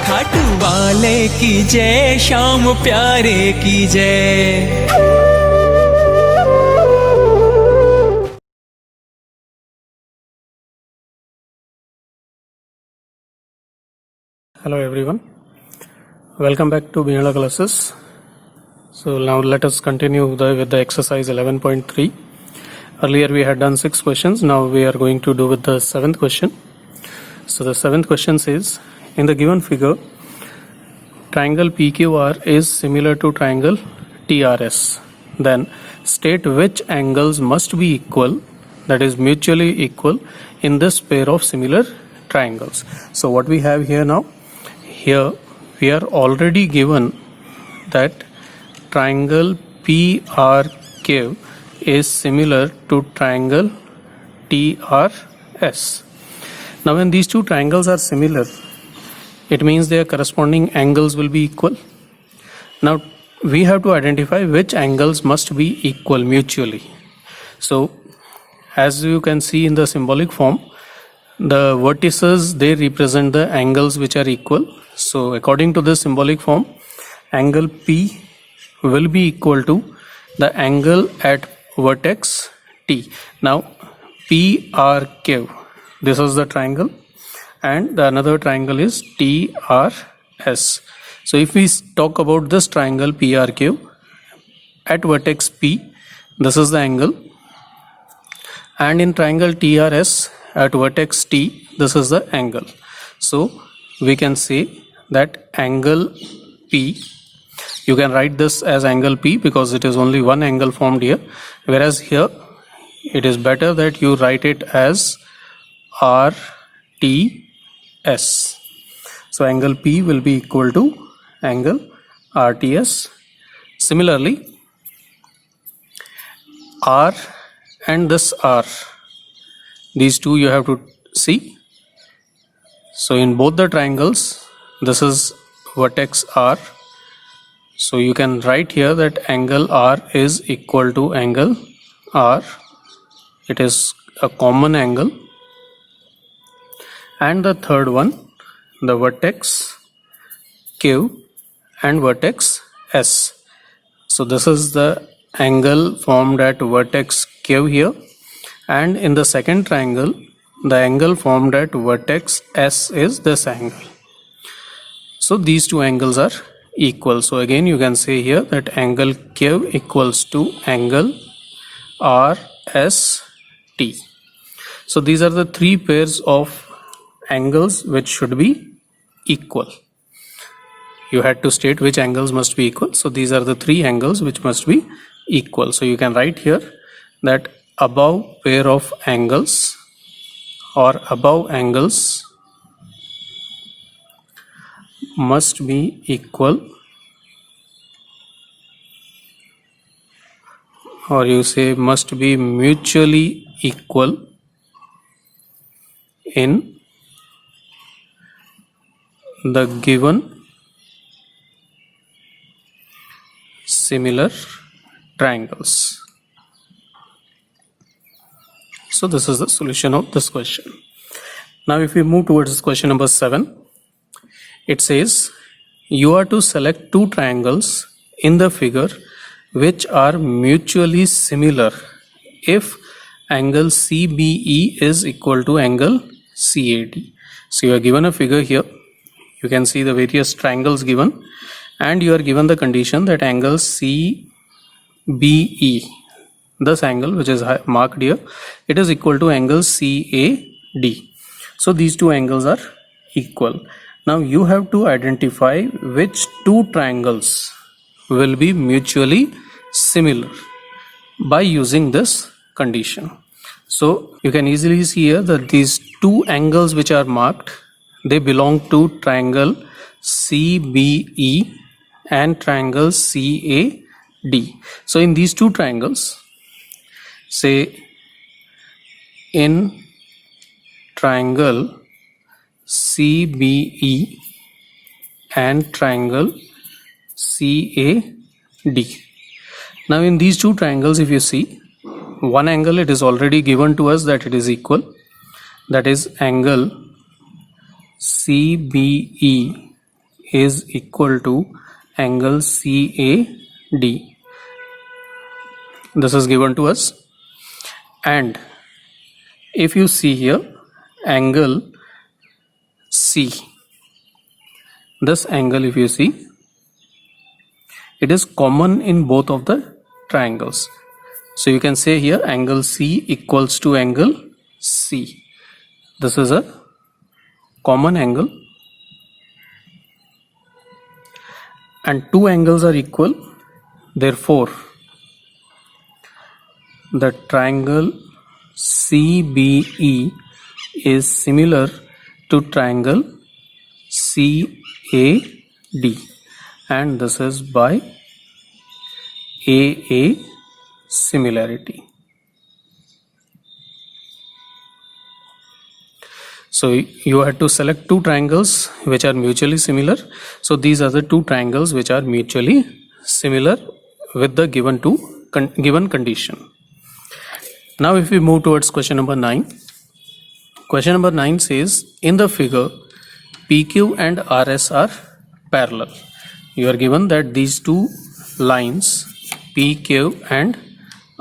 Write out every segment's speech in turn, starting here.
खाटू वाले की जय, श्याम प्यारे की जय। Hello everyone, welcome back to Binala classes. So now let us continue with the exercise 11.3. Earlier we had done 6 questions, now we are going to do with the 7th question. So the 7th question says, in the given figure, triangle PQR is similar to triangle TRS. Then state which angles must be equal, that is mutually equal, in this pair of similar triangles. So what we have here now, here we are already given that triangle PRQ is similar to triangle TRS. Now when these two triangles are similar, it means their corresponding angles will be equal. Now we have to identify which angles must be equal mutually. So as you can see in the symbolic form, the vertices, they represent the angles which are equal. So according to this symbolic form, angle P will be equal to the angle at vertex T. Now PRQ, this is the triangle, and the another triangle is TRS. So if we talk about this triangle PRQ at vertex P, this is the angle, and in triangle TRS at vertex T, this is the angle. So we can say that angle P, you can write this as angle P because it is only one angle formed here, whereas here it is better that you write it as RTS. So angle P will be equal to angle RTS. Similarly, R and this R, these two you have to see. So in both the triangles, this is vertex R. So you can write here that angle R is equal to angle R. It is a common angle. And the third one, the vertex Q and vertex S. So this is the angle formed at vertex Q here, and in the second triangle, the angle formed at vertex S is this angle. So these two angles are equal. So again you can say here that angle Q equals to angle RST. So these are the three pairs of angles which should be equal. You had to state which angles must be equal. So these are the three angles which must be equal. So you can write here that above pair of angles or above angles must be equal, or you say must be mutually equal in the given similar triangles. So this is the solution of this question. Now if we move towards question number 7, it says you are to select two triangles in the figure which are mutually similar if angle CBE is equal to angle CAD. So you are given a figure here, you can see the various triangles given, and you are given the condition that angle CBE, this angle which is marked here, it is equal to angle CAD. So these two angles are equal. Now you have to identify which two triangles will be mutually similar by using this condition. So you can easily see here that these two angles which are marked, they belong to triangle CBE and triangle CAD. So in these two triangles, say in triangle CBE and triangle CAD. Now in these two triangles, if you see, one angle it is already given to us that it is equal, that is angle CBE is equal to angle CAD. This is given to us, and if you see here angle C, this angle, if you see, it is common in both of the triangles. So you can say here angle C equals to angle C. This is a common angle, and two angles are equal. Therefore, the triangle CBE is similar to triangle CAD, and this is by AA similarity. So you had to select two triangles which are mutually similar. So these are the two triangles which are mutually similar with the given condition. Now if we move towards question number 9. Question number 9 says, in the figure PQ and RS are parallel. You are given that these two lines PQ and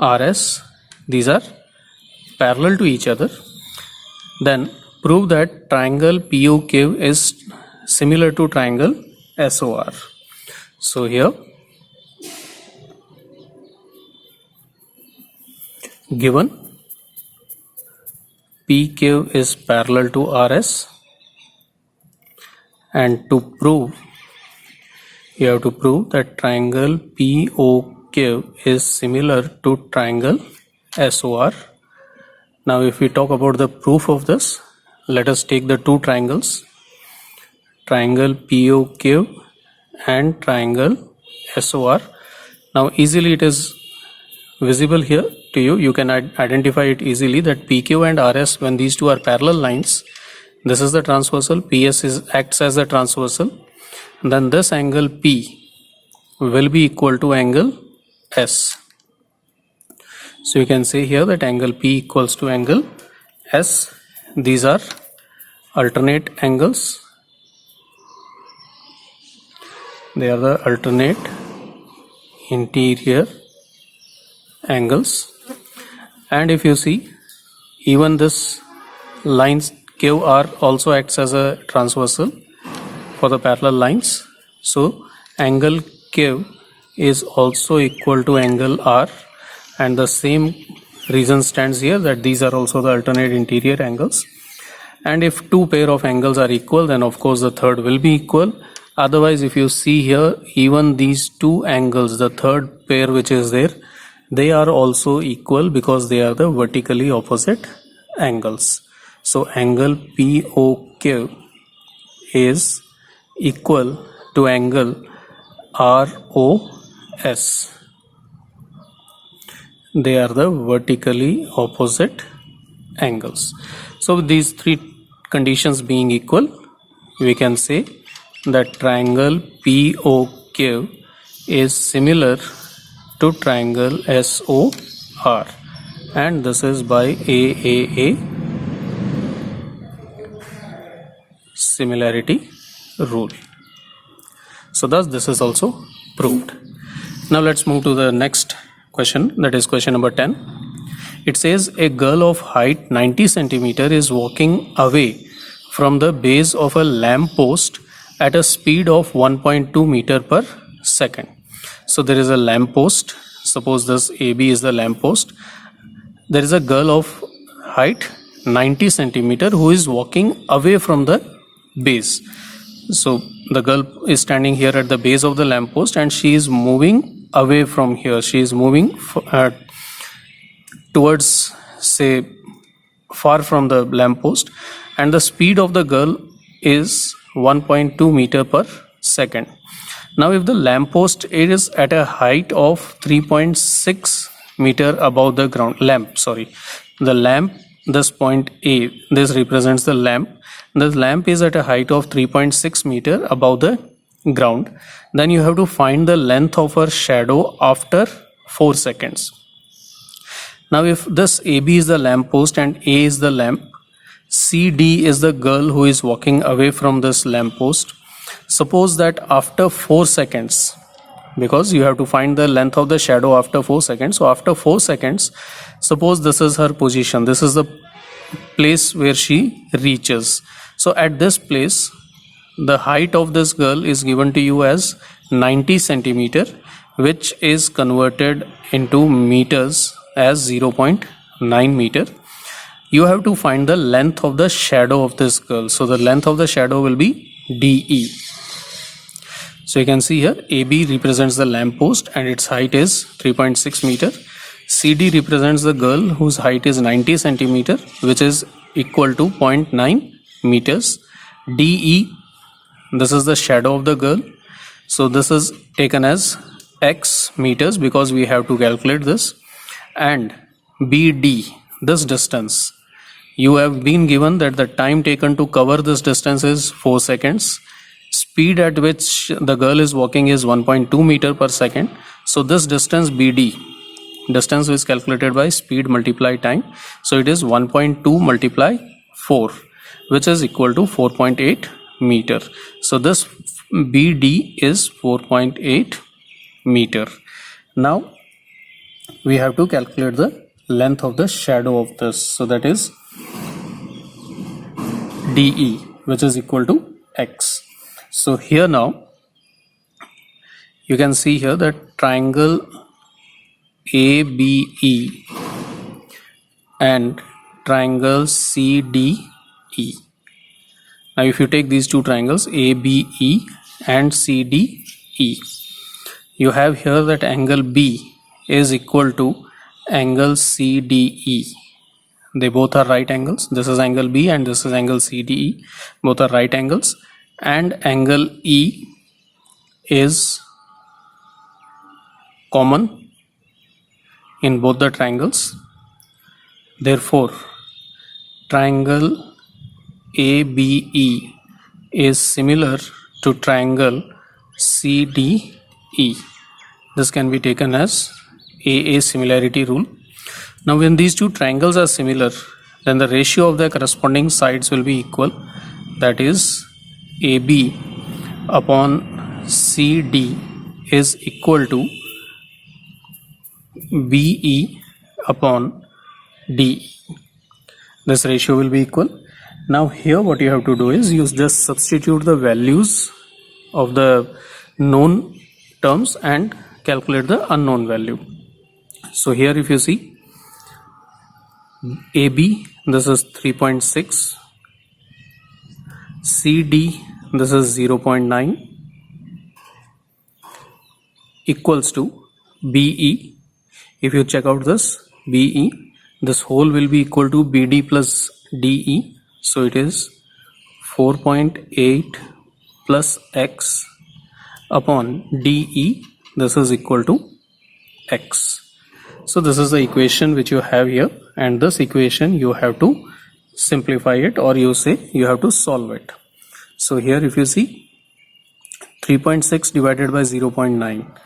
RS, these are parallel to each other. Then prove that triangle POQ is similar to triangle SOR. So here given PQ is parallel to RS, and to prove, you have to prove that triangle POQ is similar to triangle SOR. Now if we talk about the proof of this, let us take the two triangles, triangle POQ and triangle SOR. Now easily it is visible here to you. You can identify it easily that PQ and RS, when these two are parallel lines, this is the transversal, PS acts as the transversal, then this angle P will be equal to angle S. So you can say here that angle P equals to angle S. These are alternate angles. They are the alternate interior angles. And if you see, even this lines QR also acts as a transversal for the parallel lines. So angle Q is also equal to angle R, and the same reason stands here that these are also the alternate interior angles. And if two pair of angles are equal, then of course the third will be equal. Otherwise, if you see here, even these two angles, the third pair which is there, they are also equal because they are the vertically opposite angles. So angle POQ is equal to angle ROS. They are the vertically opposite angles. So with these three conditions being equal, we can say that triangle POQ is similar to triangle SOR, and this is by AAA similarity rule. So thus this is also proved. Now let's move to the next question, that is question number 10. It says a girl of height 90 centimeter is walking away from the base of a lamp post at a speed of 1.2 meter per second. So there is a lamp post. Suppose this AB is the lamp post. There is a girl of height 90 centimeter who is walking away from the base. So the girl is standing here at the base of the lamp post, and she is moving away from here. She is moving towards, say, far from the lamp post, and the speed of the girl is 1.2 meter per second. Now if the lamp post is at a height of 3.6 meter above the ground, the lamp, this point A, this represents the lamp. The lamp is at a height of 3.6 meter above the ground. Then you have to find the length of her shadow after 4 seconds. Now if this AB is the lamp post and A is the lamp, CD is the girl who is walking away from this lamp post. Suppose that after 4 seconds, because you have to find the length of the shadow after 4 seconds. So after 4 seconds, suppose this is her position. This is the place where she reaches. So at this place, the height of this girl is given to you as 90 centimeter, which is converted into meters as 0.9 meter. You have to find the length of the shadow of this girl. So the length of the shadow will be DE. So you can see here AB represents the lamp post and its height is 3.6 meter. CD represents the girl whose height is 90 centimeter, which is equal to 0.9 meters. DE, this is the shadow of the girl. So this is taken as X meters because we have to calculate this. And BD, this distance, you have been given that the time taken to cover this distance is 4 seconds. Speed at which the girl is walking is 1.2 meter per second. So this distance BD, distance is calculated by speed multiply time. So it is 1.2 multiply 4, which is equal to 4.8 meter. So this BD is 4.8 meter. Now we have to calculate the length of the shadow of this. So that is DE, which is equal to X. So here now you can see here that triangle ABE and triangle CDE. Now if you take these two triangles ABE and CDE, you have here that angle B is equal to angle CDE. They both are right angles. This is angle B and this is angle CDE. Both are right angles. And angle E is common in both the triangles. Therefore, triangle ABE is similar to triangle CDE. This can be taken as AA similarity rule. Now when these two triangles are similar, then the ratio of their corresponding sides will be equal. That is AB upon CD is equal to BE upon DE. This ratio will be equal. Now here what you have to do is you just substitute the values of the known terms and calculate the unknown value. So here if you see AB, this is 3.6, CD, this is 0.9, equals to BE. If you check out this BE, this whole will be equal to BD plus DE. So it is 4.8 plus X upon DE. This is equal to X. So this is the equation which you have here, and this equation you have to simplify it, or you say you have to solve it. So here if you see 3.6 divided by 0.9,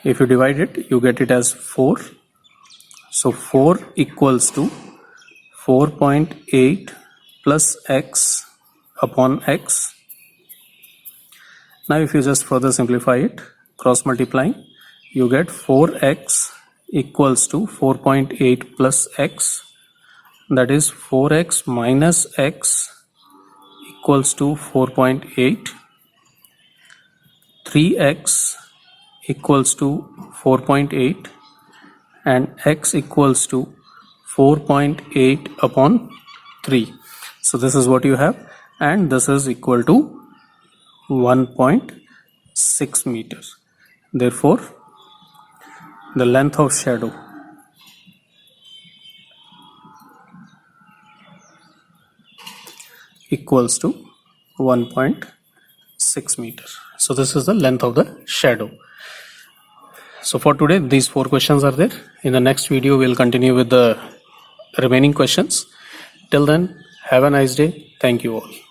if you divide it you get it as 4. So 4 equals to 4.8 plus X upon X. Now if you just further simplify it, cross multiplying, you get 4X equals to 4.8 plus X, that is 4X minus X equals to 4.8, 3X equals to 4.8, and X equals to 4.8 upon 3. So this is what you have, and this is equal to 1.6 meters. Therefore the length of shadow equals to 1.6 meter. So this is the length of the shadow. So for today these 4 questions are there. In the next video we'll continue with the remaining questions. Till then, have a nice day. Thank you all.